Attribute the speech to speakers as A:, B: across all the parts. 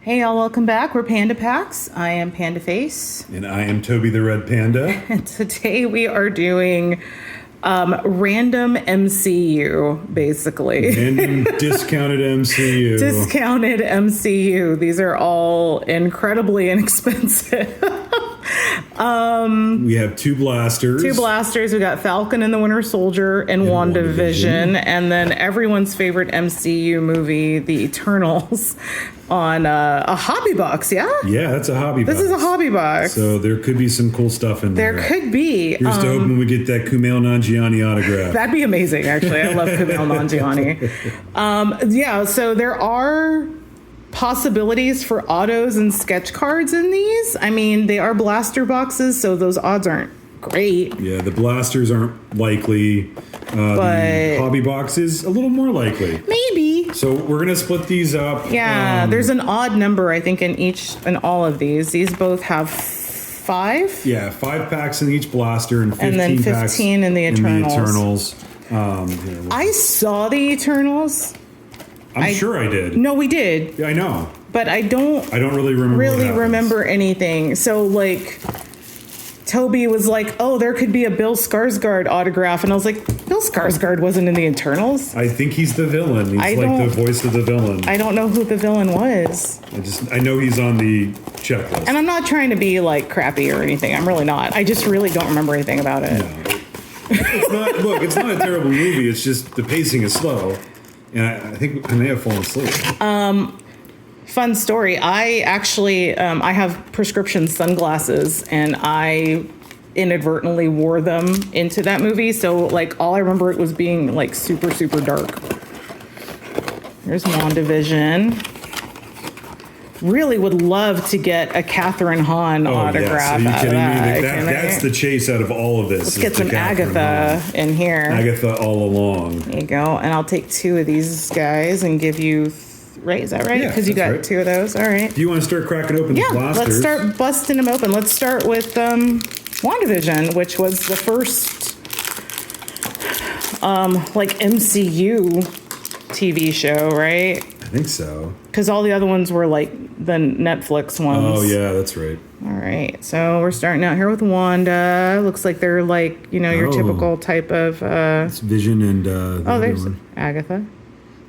A: Hey y'all, welcome back. We're Panda Packs. I am Panda Face.
B: And I am Toby the Red Panda.
A: And today we are doing random MCU, basically.
B: Random discounted MCU.
A: Discounted MCU. These are all incredibly inexpensive.
B: We have two blasters.
A: Two blasters. We got Falcon and the Winter Soldier and Wandavision. And then everyone's favorite MCU movie, The Eternals, on a hobby box, yeah?
B: Yeah, that's a hobby box.
A: This is a hobby box.
B: So there could be some cool stuff in there.
A: There could be.
B: Here's to hoping we get that Kumail Nanjiani autograph.
A: That'd be amazing, actually. I love Kumail Nanjiani. Yeah, so there are possibilities for autos and sketch cards in these. I mean, they are blaster boxes, so those odds aren't great.
B: Yeah, the blasters aren't likely. The hobby box is a little more likely.
A: Maybe.
B: So we're going to split these up.
A: Yeah, there's an odd number, I think, in all of these. These both have 5.
B: Yeah, 5 packs in each blaster and 15
A: and then 15
B: packs
A: in the Eternals.
B: I
A: saw the Eternals.
B: I'm sure I did.
A: No, we did.
B: Yeah, I know.
A: But I don't
B: really remember
A: anything. So, like, Toby was like, oh, there could be a Bill Skarsgård autograph. And I was like, Bill Skarsgård wasn't in the Eternals?
B: I think he's the villain. He's like the voice of the villain.
A: I don't know who the villain was.
B: I know he's on the checklist.
A: And I'm not trying to be, like, crappy or anything. I'm really not. I just really don't remember anything about it.
B: No. It's not a terrible movie. It's just the pacing is slow. And I think I may have fallen asleep.
A: Fun story. I actually, I have prescription sunglasses, and I inadvertently wore them into that movie. So, like, all I remember it was being, like, super, super dark. There's Wandavision. Really would love to get a Catherine Hahn autograph.
B: Yes. Are you
A: out
B: kidding
A: of
B: me? That's the chase out of all of this.
A: Let's get some Agatha in here.
B: Agatha all along.
A: There you go. And I'll take 2 of these guys and give you... Right, is that right?
B: Yeah,
A: because you got
B: right.
A: 2 of those. All right.
B: Do you want to start cracking open the blasters?
A: Let's start busting them open. Let's start with WandaVision, which was the first like MCU TV show, right?
B: I think so.
A: Because all the other ones were like the Netflix ones.
B: Oh yeah, that's right.
A: All right, so we're starting out here with Wanda. Looks like they're like, you know, your typical type of.
B: It's Vision and.
A: There's Agatha.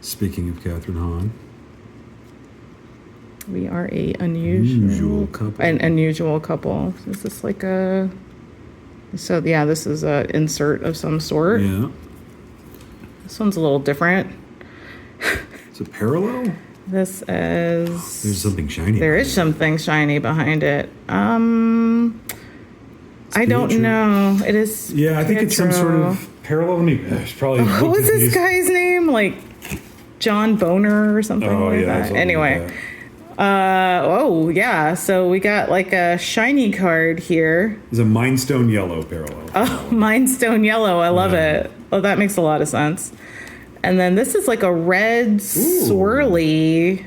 B: Speaking of Catherine Hahn.
A: We are a unusual couple. An unusual couple. Is this like a... So, yeah, this is a insert of some sort.
B: Yeah.
A: This one's a little different.
B: It's a parallel?
A: This is...
B: There's something shiny.
A: There is something shiny behind it. I don't know. It is...
B: Yeah, I think it's some sort of parallel. It's probably...
A: What was this guy's name? Like, John Boner or something like that? Anyway...
B: Like that.
A: Yeah. So we got like a shiny card here.
B: It's a Mind Stone Yellow parallel.
A: Oh, Mind Stone Yellow. I love it. Oh, that makes a lot of sense. And then this is like a red swirly.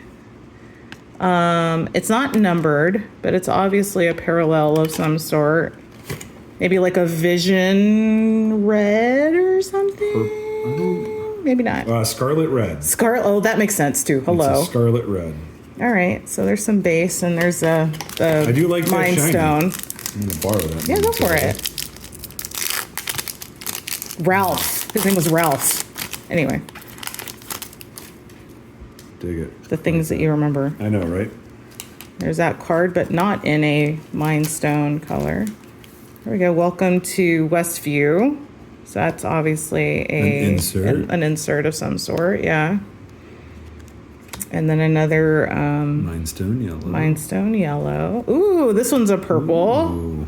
A: It's not numbered, but it's obviously a parallel of some sort. Maybe like a Vision red or something. Maybe not.
B: Scarlet Red.
A: Oh, that makes sense too. Hello.
B: It's a Scarlet Red.
A: All right, so there's some base, and there's the
B: I do like
A: Mind Stone.
B: I'm gonna borrow that.
A: Yeah, go for it. Ralph. His name was Ralph. Anyway.
B: Dig it.
A: The things that you remember.
B: I know, right?
A: There's that card, but not in a Mind Stone color. There we go. Welcome to Westview. So that's obviously an insert of some sort. Yeah. And then another...
B: Mind Stone Yellow.
A: Mind Stone Yellow. Ooh, this one's a purple.
B: Ooh.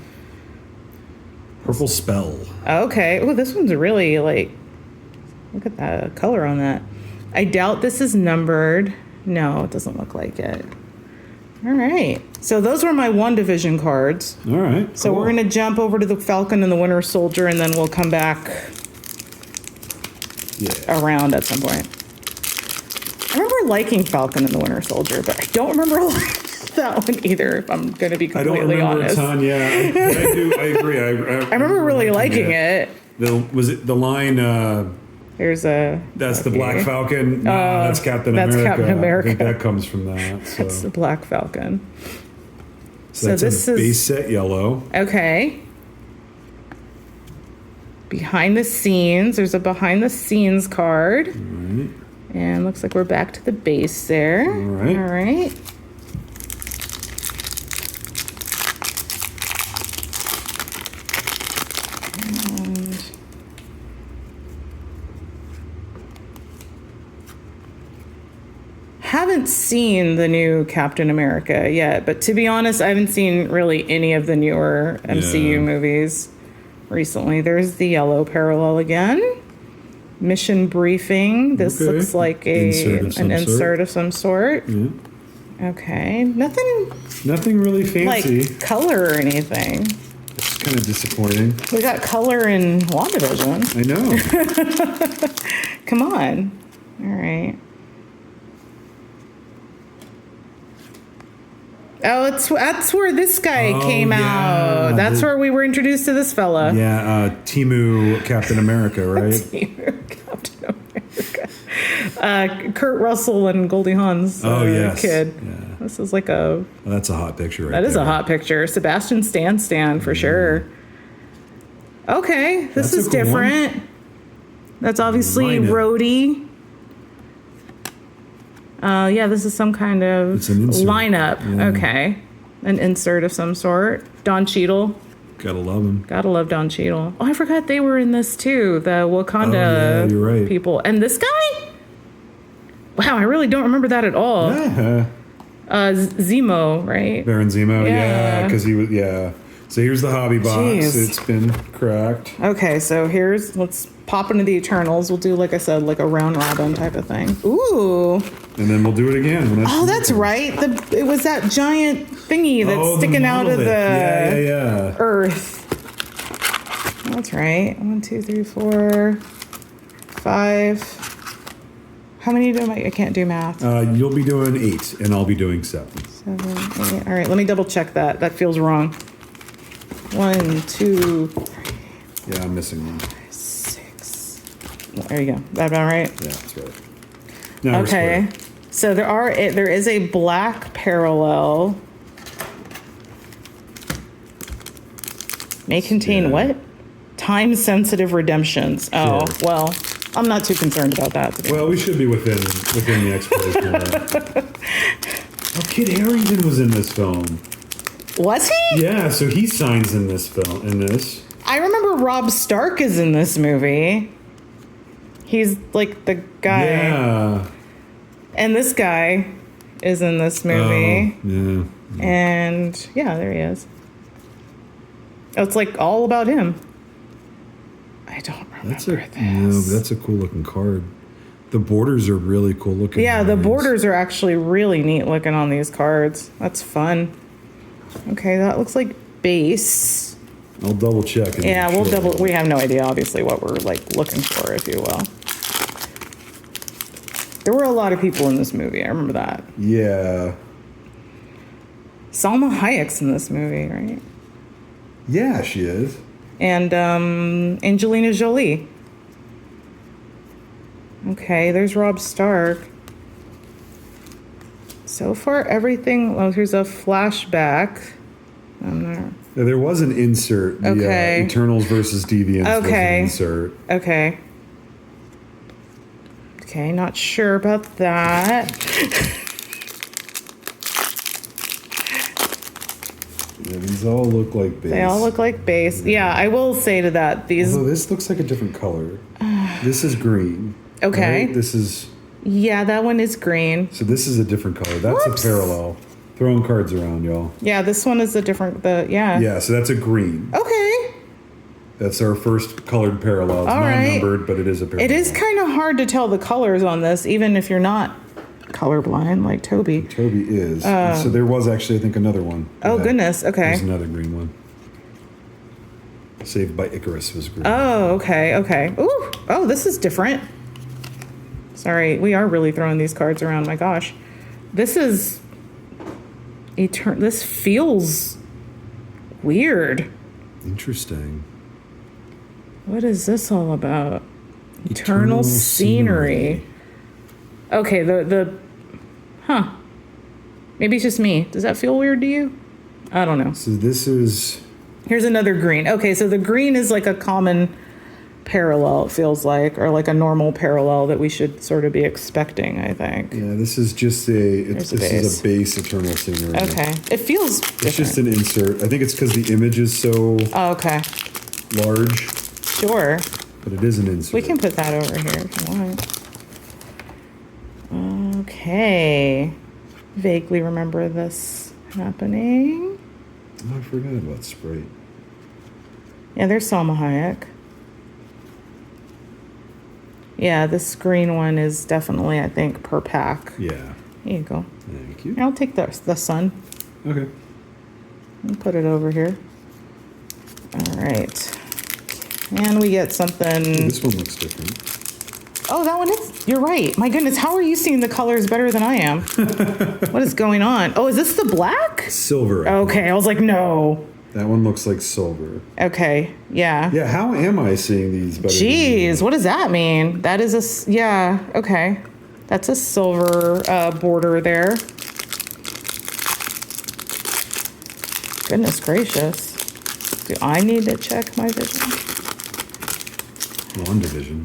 B: Purple Spell.
A: Okay. Ooh, this one's really, like... Look at that color on that. I doubt this is numbered. No, it doesn't look like it. All right. So those were my WandaVision cards.
B: All right.
A: So we're going to jump over to the Falcon and the Winter Soldier, and then we'll come back around at some point. I remember liking Falcon and the Winter Soldier, but I don't remember that one either, if I'm going to be completely honest.
B: I don't remember a ton, yeah. I agree. I
A: remember really liking it.
B: Was it the line...
A: There's a...
B: That's the Black Falcon. No, that's Captain
A: that's
B: America.
A: Captain America.
B: I think that comes from that. So.
A: That's the Black Falcon.
B: So that's
A: this
B: a
A: is...
B: base set yellow.
A: Okay. Behind the scenes. There's a behind the scenes card.
B: All right.
A: And looks like we're back to the base there.
B: All right.
A: All right. And haven't seen the new Captain America yet, but to be honest, I haven't seen really any of the newer MCU movies recently. There's the yellow parallel again. Mission briefing. This looks like an insert of some sort.
B: Yeah.
A: Okay. Nothing
B: really fancy.
A: like color or anything.
B: It's kind of disappointing.
A: We got color in Wandavision.
B: I know.
A: Come on. All right. Oh, that's where this guy came out. That's where we were introduced to this fella.
B: Yeah, Timu Captain America, right?
A: Timu Captain America. Kurt Russell and Goldie Hawn's kid.
B: Yeah.
A: This is like a...
B: Well, that's a hot picture right
A: That is
B: there.
A: a hot picture. Sebastian Stan for sure. Okay, this is
B: cool
A: different.
B: one.
A: That's obviously Rhodey. Yeah, this is some kind of
B: It's an insert.
A: lineup.
B: Yeah.
A: Okay. An insert of some sort. Don Cheadle.
B: Gotta love him.
A: Gotta love Don Cheadle. Oh, I forgot they were in this too. The Wakanda
B: you're right.
A: people. And this guy? Wow, I really don't remember that at all.
B: Yeah.
A: Zemo, right?
B: Baron Zemo,
A: Yeah.
B: because he was, So here's the hobby box.
A: Jeez.
B: It's been cracked.
A: Okay, so let's pop into the Eternals. We'll do, like I said, like a round robin type of thing. Ooh.
B: And then we'll do it again.
A: Oh, that's right. It was that giant thingy that's sticking out of the earth. That's right. 1, 2, 3, 4, 5. How many do I can't do math.
B: You'll be doing 8, and I'll be doing 7.
A: 7, 8. All right, let me double check that. That feels wrong. 1, 2, 3.
B: Yeah, I'm missing one.
A: 6. There you go. That about right?
B: Yeah, that's right. Now
A: Okay. So there is a black parallel. May contain what? Time-sensitive redemptions. Oh,
B: Sure.
A: well, I'm not too concerned about that.
B: Well, we should be within the expiration. Oh, Kid Harington was in this film.
A: Was he?
B: Yeah, so he signs in this film.
A: I remember Rob Stark is in this movie. He's like the guy.
B: Yeah.
A: And this guy is in this movie.
B: Yeah.
A: And yeah, there he is. Oh, it's like all about him. I don't remember this.
B: No, but that's a cool looking card. The borders are really cool looking.
A: Yeah, the borders are actually really neat looking on these cards. That's fun. Okay, that looks like base.
B: I'll double check.
A: Yeah, we have no idea, obviously, what we're like looking for, if you will. There were a lot of people in this movie. I remember that.
B: Yeah.
A: Salma Hayek's in this movie, right?
B: Yeah, she is.
A: And Angelina Jolie. Okay, there's Rob Stark. So far, everything... Oh, here's a flashback.
B: Yeah, there was an insert.
A: Okay.
B: The Eternals versus Deviants was an insert.
A: Okay. Okay, not sure about that.
B: Yeah, these all look like base.
A: They all look like base. Yeah, I will say to that, these...
B: Although this looks like a different color. This is green.
A: Okay.
B: Right? This is...
A: Yeah, that one is green.
B: So this is a different color. That's a parallel. Throwing cards around, y'all.
A: Yeah, this one is a different...
B: Yeah, so that's a green.
A: Okay.
B: That's our first colored parallel. It's
A: All
B: not
A: right.
B: numbered, but it is a parallel.
A: It is kind of hard to tell the colors on this, even if you're not colorblind like Toby.
B: Toby is. So there was actually, I think, another one.
A: Oh, goodness. Okay.
B: There's another green one. Saved by Icarus was green.
A: Oh, okay. Ooh. Oh, this is different. Sorry, we are really throwing these cards around. My gosh. This is... This feels weird.
B: Interesting.
A: What is this all about? Eternal scenery. Okay, maybe it's just me. Does that feel weird to you? I don't know.
B: So this is...
A: Here's another green. Okay, so the green is like a common parallel, it feels like, or like a normal parallel that we should sort of be expecting, I think.
B: Yeah, this is just this is a base Eternal scenery.
A: Okay. It feels different.
B: It's just an insert. I think it's because the image is so
A: okay.
B: large.
A: Sure.
B: But it is an insert.
A: We can put that over here if you want. Okay. Vaguely remember this happening.
B: Oh, I forgot about Sprite.
A: Yeah, there's Salma Hayek. Yeah, this green one is definitely, I think, per pack.
B: Yeah.
A: Here you go.
B: Thank you.
A: I'll take the sun.
B: Okay.
A: And put it over here. All right. And we get something.
B: This one looks different.
A: Oh, that one is. You're right. My goodness, how are you seeing the colors better than I am? What is going on? Oh, is this the black?
B: Silver.
A: Okay, I was like, no.
B: That one looks like silver.
A: Okay, yeah.
B: Yeah, how am I seeing these better?
A: Jeez, what does that mean? That is yeah, okay. That's a silver border there. Goodness gracious. Do I need to check my vision?
B: Wandavision.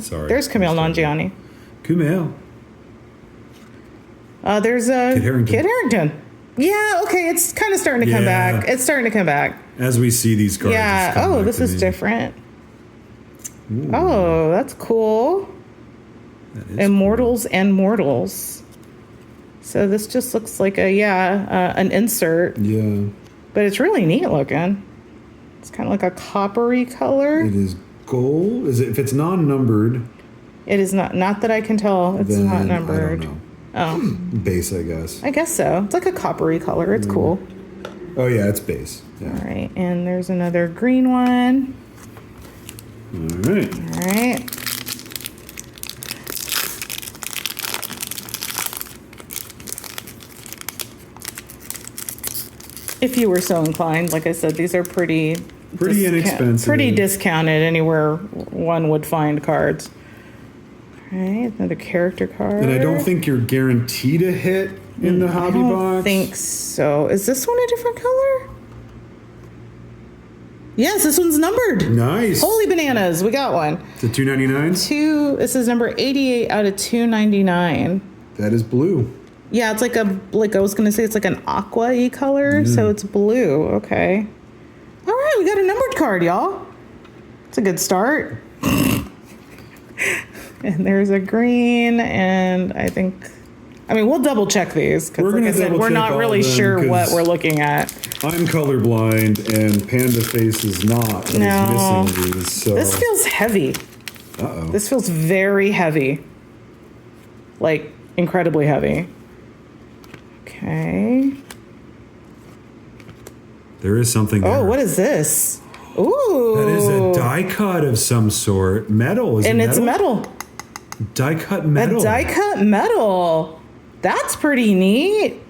B: Sorry.
A: There's Kumail Nanjiani.
B: Kumail.
A: There's
B: Kit
A: Harington. Yeah, okay, it's kind of starting to come back. It's starting to come back.
B: As we see these cards.
A: Yeah. Oh, this is different. Ooh. Oh, that's cool. That is Immortals cool. And Mortals. So this just looks like an insert.
B: Yeah.
A: But it's really neat looking. It's kind of like a coppery color.
B: It is gold. Is it? If it's non-numbered.
A: It is not. Not that I can tell. It's not numbered.
B: I don't know.
A: Oh.
B: Base, I guess.
A: I guess so. It's like a coppery color. It's cool.
B: Oh, yeah, it's base. Yeah.
A: All right. And there's another green one.
B: All right.
A: All right. If you were so inclined, like I said, these are pretty
B: inexpensive.
A: Pretty discounted anywhere one would find cards. All right, another character card.
B: And I don't think you're guaranteed a hit in the hobby box.
A: I don't think so. Is this one a different color? Yes, this one's numbered.
B: Nice.
A: Holy bananas, we got one.
B: It's a $2.99?
A: This is number 88 out of $2.99.
B: That is blue.
A: Yeah, it's like I was going to say, it's like an aqua-y color, so it's blue. Okay. All right, we got a numbered card, y'all. It's a good start. And there's a green, and we'll double check these because, like I said, we're not really sure what we're looking at.
B: I'm colorblind, and Panda Face is not. He's missing these. So.
A: This feels heavy.
B: Uh-oh.
A: This feels very heavy. Like, incredibly heavy. Okay.
B: There is something there.
A: Oh, what is this? Ooh.
B: That is a die cut of some sort. Metal, is it metal?
A: And it's metal.
B: Die cut metal.
A: A die cut metal. That's pretty neat.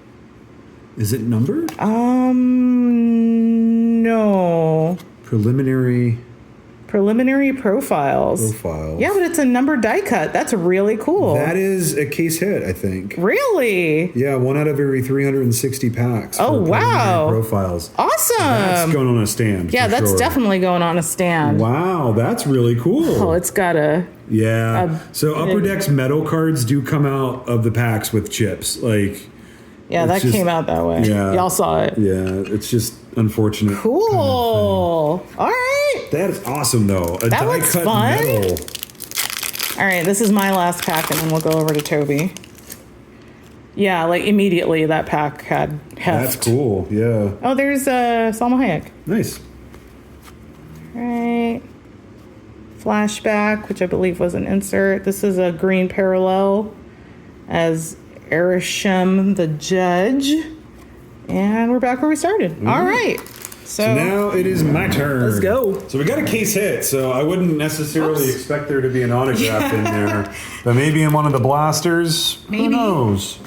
B: Is it numbered?
A: No.
B: Preliminary
A: profiles. Yeah, but it's a numbered die cut. That's really cool.
B: That is a case hit, I think.
A: Really?
B: Yeah, 1 out of every 360 packs.
A: Oh, wow.
B: Profiles.
A: Awesome.
B: That's going on a stand.
A: Yeah, that's definitely going on a stand.
B: Wow, that's really cool.
A: Oh, it's got a...
B: Yeah. So Upper Deck's metal cards do come out of the packs with chips. Like...
A: Yeah, that came out that way.
B: Yeah.
A: Y'all saw it.
B: Yeah, it's just unfortunate.
A: Cool. Kind of all right.
B: That is awesome, though.
A: That looks
B: die-cut
A: fun.
B: metal.
A: All right, this is my last pack, and then we'll go over to Toby. Yeah, like immediately that pack had heft.
B: That's cool, yeah.
A: Oh, there's Salma Hayek.
B: Nice.
A: All right. Flashback, which I believe was an insert. This is a green parallel as Erisham the Judge. And we're back where we started. Mm-hmm. All right. So
B: now it is my turn.
A: Let's go.
B: So we got a case hit, so I wouldn't necessarily expect there to be an autograph in there. But maybe in one of the blasters.
A: Maybe.
B: Who knows?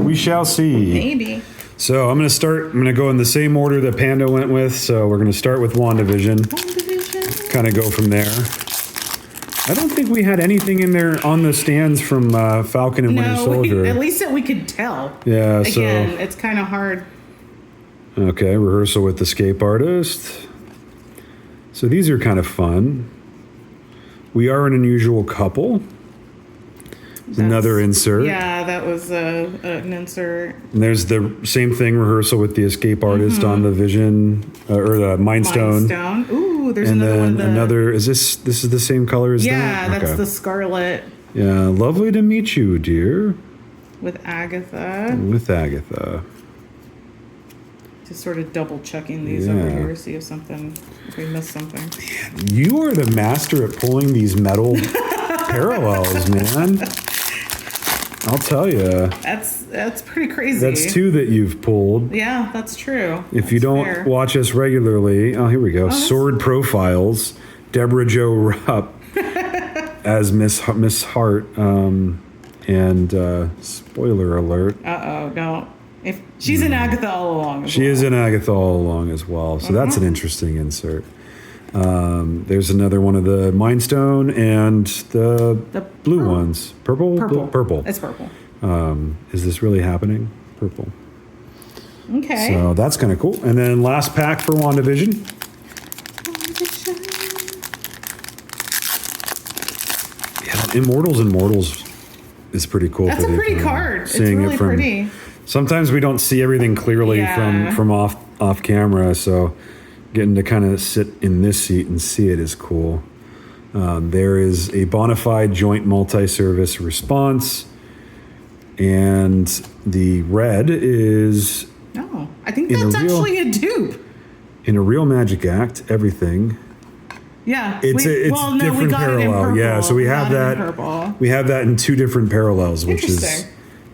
B: We shall see.
A: Maybe.
B: So I'm going to go in the same order that Panda went with. So we're going to start with WandaVision. Kind of go from there. I don't think we had anything in there on the stands from Falcon and Winter Soldier.
A: At least that we could tell.
B: Yeah,
A: Again, it's kind of hard.
B: Okay, rehearsal with the escape artist. So these are kind of fun. We are an unusual couple. Another insert.
A: Yeah, that was an insert.
B: And there's the same thing, rehearsal with the escape artist on the Vision, or the Mind Stone.
A: Ooh, there's
B: And
A: another one.
B: then another, this is the same color as that?
A: Yeah, that's
B: Okay.
A: the Scarlet
B: Yeah, lovely to meet you, dear.
A: with Agatha.
B: With Agatha.
A: Just sort of double checking these over
B: Yeah.
A: here, see if we missed something.
B: You are the master at pulling these metal parallels, man. I'll tell you.
A: That's pretty crazy.
B: That's two that you've pulled.
A: Yeah, that's true.
B: If you don't
A: fair.
B: watch us regularly, oh, here we go. Sword Profiles, Deborah Jo Rupp as Miss Hart, and spoiler alert,
A: No. If she's in Agatha all along.
B: she is in Agatha all along as well. So that's an interesting insert. There's another one of the Mind Stone and the blue ones. Purple? Purple.
A: It's purple.
B: Is this really happening? Purple.
A: Okay.
B: So that's kind of cool. And then last pack for WandaVision. Yeah, Immortals and Mortals is pretty cool.
A: That's a pretty card. It's
B: Seeing
A: really
B: it from,
A: pretty.
B: Sometimes we don't see everything clearly from off camera, so getting to kind of sit in this seat and see it is cool. There is a bona fide joint multi-service response, and the red is
A: No, I think that's actually a dupe.
B: in a real magic act. Everything.
A: Yeah.
B: It's different parallel. Yeah, so we have that. We have that in two different parallels, which is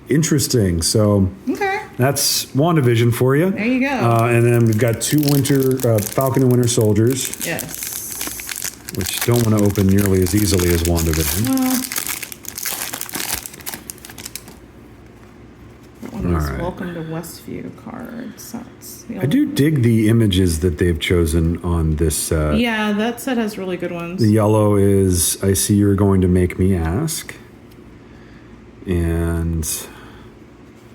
B: interesting. So
A: Okay.
B: that's WandaVision for you.
A: There you go.
B: And then we've got two Falcon and Winter Soldiers,
A: Yes.
B: which don't want to open nearly as easily as WandaVision.
A: Well, that one was
B: All right.
A: Welcome to Westview cards. That's the
B: I do dig the images that they've chosen on this set.
A: Yeah, that set has really good ones.
B: The yellow is I see you're going to make me ask. And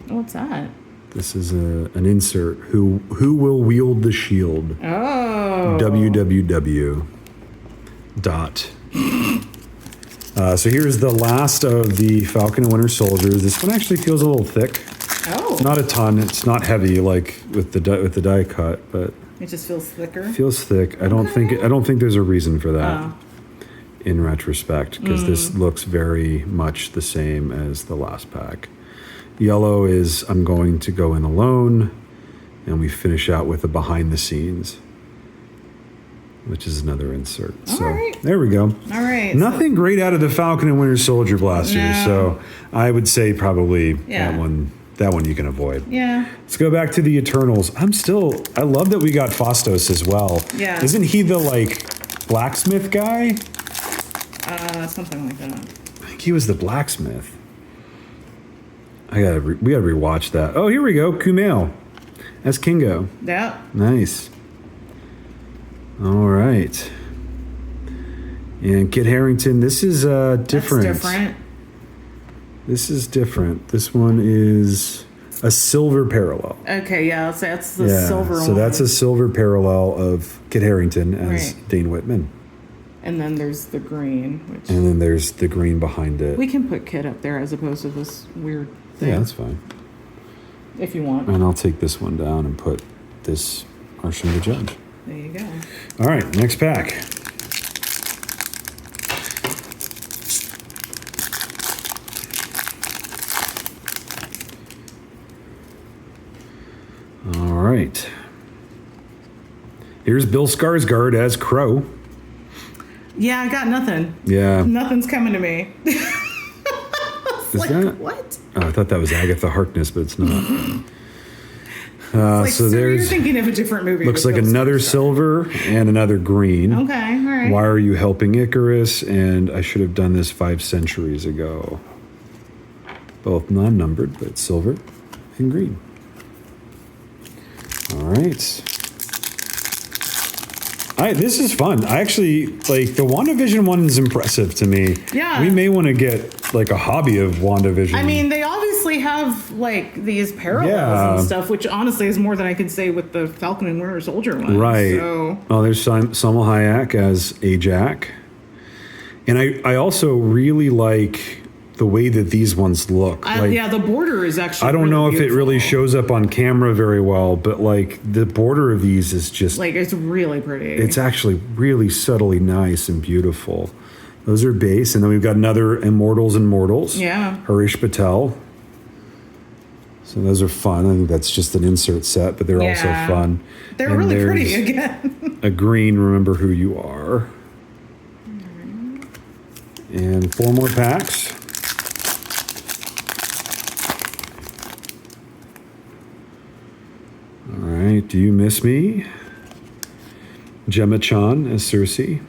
A: What's that?
B: this is an insert. Who will wield the shield?
A: Oh.
B: www. So here's the last of the Falcon and Winter Soldiers. This one actually feels a little thick.
A: Oh.
B: Not a ton. It's not heavy like with the die cut, but
A: It just feels thicker.
B: it feels thick. I don't think there's a reason for that. In retrospect, because this looks very much the same as the last pack. Yellow is I'm going to go in alone, and we finish out with a behind the scenes, which is another insert. So
A: right.
B: there we go.
A: All right.
B: Nothing great out of the Falcon and Winter Soldier blasters.
A: No.
B: So I would say probably
A: Yeah.
B: that one you can avoid.
A: Yeah.
B: Let's go back to the Eternals. I love that we got Phastos as well.
A: Yeah.
B: Isn't he the blacksmith guy?
A: Something like that.
B: I think he was the blacksmith. We gotta rewatch that. Oh, here we go. Kumail as Kingo.
A: Yeah.
B: Nice. All right. And Kit Harington. This is different.
A: That's different.
B: This is different. This one is a silver parallel.
A: Okay, yeah, so that's the silver one.
B: So that's a silver parallel of Kit Harington as
A: Right.
B: Dane Whitman.
A: And then there's the green, which
B: And then there's the green behind it.
A: we can put Kit up there as opposed to this weird thing.
B: Yeah, that's fine.
A: If you want.
B: And I'll take this one down and put this Arsham the Judge.
A: There you go.
B: All right, next pack. All right. Here's Bill Skarsgård as Crow.
A: Yeah, I got nothing.
B: Yeah.
A: Nothing's coming to me.
B: Is that?
A: What?
B: Oh, I thought that was Agatha Harkness, but it's not.
A: So you're
B: there's
A: thinking of a different movie.
B: looks
A: with
B: like
A: Bill
B: another
A: Skarsgård.
B: silver and another green.
A: Okay, all right.
B: Why are you helping Icarus? And I should have done this 5 centuries ago. Both non-numbered, but silver and green. All right. This is fun. I actually like the WandaVision one is impressive to me.
A: Yeah.
B: We may want to get like a hobby of WandaVision.
A: I mean, they obviously have like these parallels and stuff, which honestly is more than I could say with the Falcon and Winter Soldier one.
B: Right.
A: So.
B: Oh, there's Salma Hayek as Ajak. And I also really like the way that these ones look.
A: Yeah, the border is actually
B: I don't
A: really
B: know if
A: beautiful.
B: it really shows up on camera very well, but like the border of these is just
A: like it's really pretty.
B: it's actually really subtly nice and beautiful. Those are base, and then we've got another Immortals and Mortals.
A: Yeah.
B: Harish Patel. So those are fun. I think that's just an insert set, but they're also fun.
A: They're
B: and
A: really pretty
B: there's
A: again.
B: a green, remember who you are. And 4 more packs. All right, Do You Miss Me? Gemma Chan as Cersei.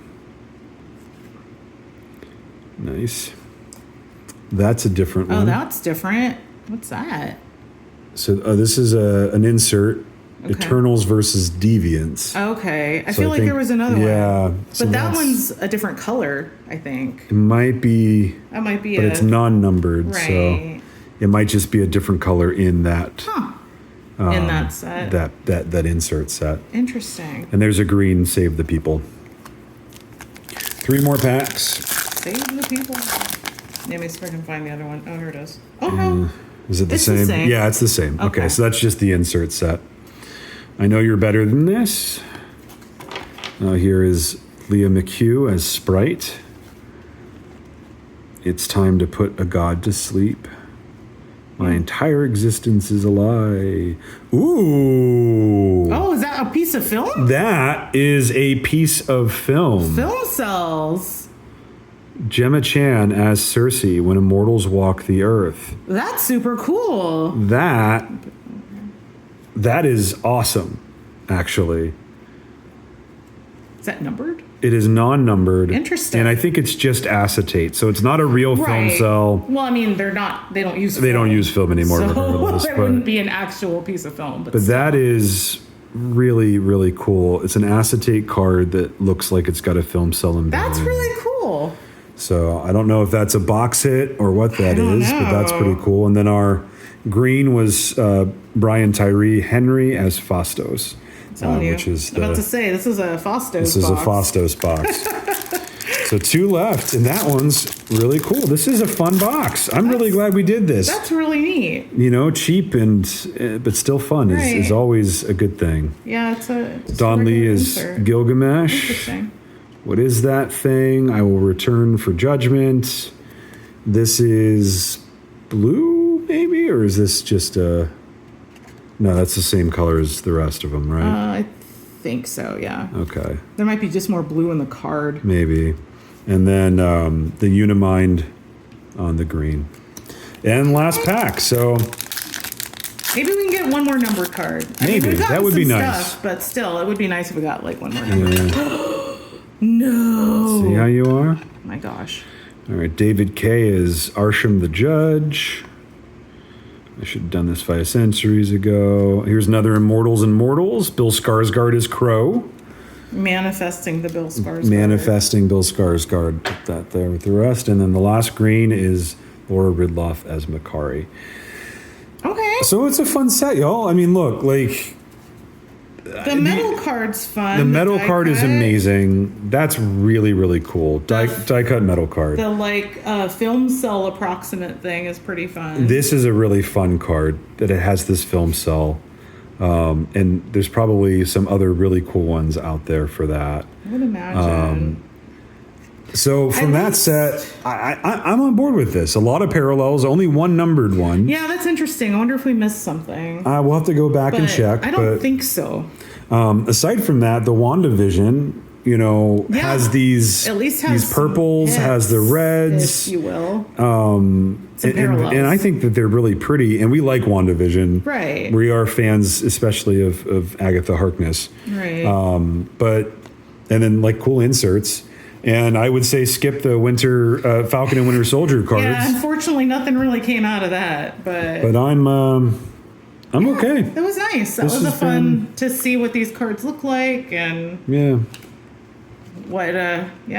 B: Nice. That's a different one.
A: Oh, that's different. What's that?
B: So this is an insert.
A: Okay.
B: Eternals versus Deviants.
A: Okay. I
B: So
A: feel like
B: think-
A: there was another one.
B: Yeah. so
A: But that
B: that's-
A: one's a different color, I think.
B: It might be,
A: That might be
B: but it's non-numbered,
A: right.
B: so it might just be a different color in that
A: in that set.
B: that insert set.
A: Interesting.
B: And there's a green Save the People. 3 more packs.
A: Save the people. Let me see if I can find the other one. Oh, here it is. Oh, no.
B: Is it the
A: It's the
B: same?
A: same.
B: Yeah, it's the same. Okay,
A: Okay.
B: so that's just the insert set. I Know You're Better Than This. Here is Leah McHugh as Sprite. It's Time to Put a God to Sleep. My entire existence is a lie. Ooh.
A: Oh, is that a piece of film?
B: That is a piece of film.
A: Film cells.
B: Gemma Chan as Cersei when immortals walk the earth.
A: That's super cool.
B: That is awesome, actually.
A: Is that numbered?
B: It is non-numbered.
A: Interesting.
B: And I think it's just acetate, so it's not a real film cell.
A: Well, I mean, they don't use film.
B: They don't use film anymore.
A: So
B: regardless,
A: it wouldn't be an actual piece of film. But
B: but
A: still.
B: that is really, really cool. It's an acetate card that looks like it's got a film cell embedded.
A: That's
B: in it.
A: really cool.
B: So I don't know if that's a box hit or what that is, but that's pretty cool. And then our green was Brian Tyree Henry as Fastos, which is
A: I'm about to say this is a Fastos.
B: this is a Fastos box. So 2 left, and that one's really cool. This is a fun box. I'm really glad we did this.
A: That's really neat.
B: You know, cheap and but still fun is
A: Right.
B: always a good thing.
A: Yeah, it's a.
B: Don Lee is Gilgamesh.
A: Interesting.
B: What is that thing? I will return for judgment. This is blue, maybe? Or is this just a... No, that's the same color as the rest of them, right?
A: I think so, yeah.
B: Okay,
A: There might be just more blue in the card.
B: maybe. And then the Unimind on the green. And last pack, so
A: Maybe we can get one more numbered card.
B: Maybe.
A: we've gotten
B: That would be
A: some
B: nice.
A: Stuff, but still, it would be nice if we got like one more number. No.
B: see how you are?
A: My gosh.
B: All right, David Kay is Arsham the Judge. I should have done this 5 centuries ago. Here's another Immortals and Mortals. Bill Skarsgård is Crow.
A: Manifesting the Bill Skarsgård.
B: Manifesting Bill Skarsgård. Put that there with the rest. And then the last green is Laura Ridloff as Makari.
A: Okay.
B: So it's a fun set, y'all. I mean, look, like...
A: The metal card's fun.
B: The metal
A: die
B: card is
A: cut.
B: amazing. That's really, really cool. Die-cut metal card.
A: The film cell approximate thing is pretty fun.
B: This is a really fun card that it has this film cell. And there's probably some other really cool ones out there for that.
A: I would imagine.
B: So from that set, I'm on board with this. A lot of parallels, only one numbered one.
A: Yeah, that's interesting. I wonder if we missed something.
B: We'll have to go back and
A: But
B: check.
A: I don't think so.
B: Aside from that, the WandaVision, has these
A: At least has
B: these purples,
A: some
B: has the
A: hits,
B: reds.
A: if you will.
B: And, and I think that they're really pretty, and we like WandaVision.
A: Right.
B: We are fans, especially of Agatha Harkness.
A: Right.
B: And then like cool inserts. And I would say skip the Falcon and Winter Soldier cards.
A: Yeah, unfortunately, nothing really came out of that. But
B: I'm okay.
A: it was nice. That
B: This
A: was a
B: has
A: fun to see what these cards look like. And
B: Yeah.
A: what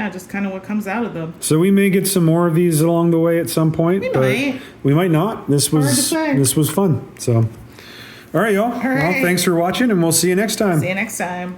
A: just kind of what comes out of them.
B: So we may get some more of these along the way at some point,
A: We
B: but
A: might.
B: we might not. This
A: Hard to
B: was
A: say.
B: this was fun. So, all right, y'all. Well,
A: right.
B: thanks for watching, and we'll see you next time.
A: See you next time.